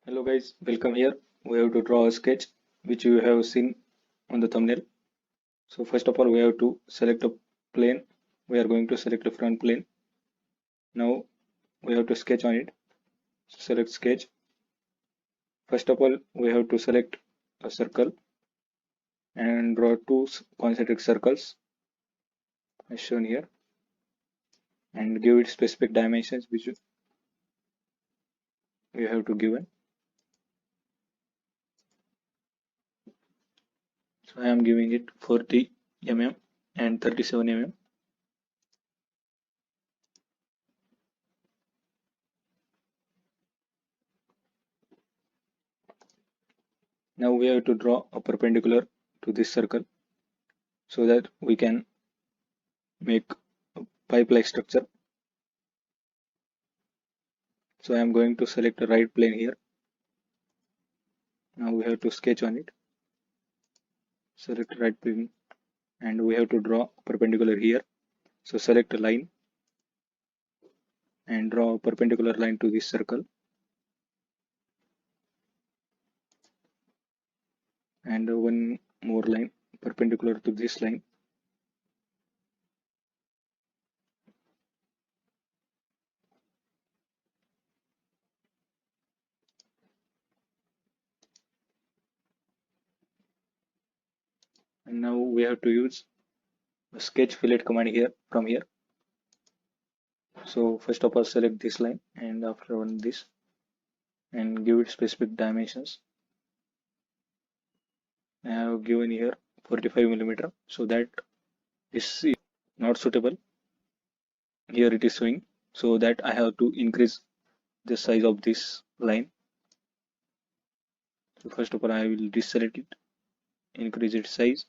Hello guys, welcome here. We have to draw a sketch which you have seen on the thumbnail. So first of all we have to select a plane. We are going to select a front plane. Now we have to sketch on it. So select sketch. First of all we have to select a circle and draw two concentric circles as shown here and give it specific dimensions which you have to give it. So I am giving it 40 mm and 37 mm. Now we have to draw a perpendicular to this circle so that we can make a pipe-like structure. So I am going to select a right plane here. Now we have to sketch on it. Select right plane and we have to draw perpendicular here. So select a line and draw a perpendicular line to this circle. And one more line perpendicular to this line. And now we have to use a sketch fillet command here from here. So first of all select this line and after on this and give it specific dimensions. I have given here 45 mm so that this is not suitable. Here it is showing, so that I have to increase the size of this line. So first of all I will deselect it, increase its size,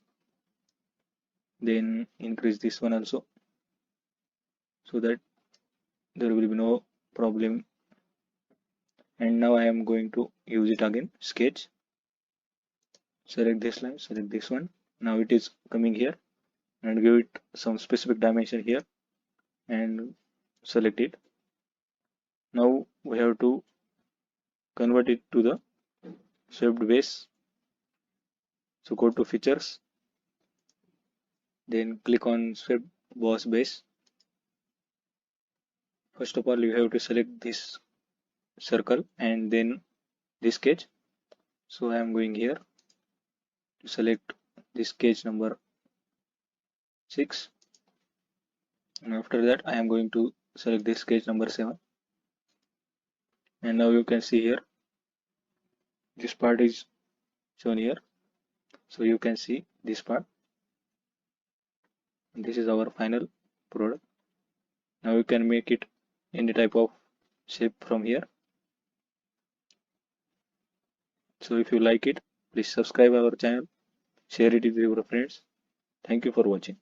then increase this one also so that there will be no problem. And now I am going to use it again, sketch, select this line, select this one. Now it is coming here and give it some specific dimension here and select it. Now we have to convert it to the shaped base. So go to features, then click on swept boss base. First of all you have to select this circle and then this sketch. So I am going here to select this sketch number 6 and after that I am going to select this sketch number 7 and now you can see here this part is shown here, so you can see this part. This is our final product. Now you can make it any type of shape from here. So if you like it, please subscribe our channel, share it with your friends. Thank you for watching.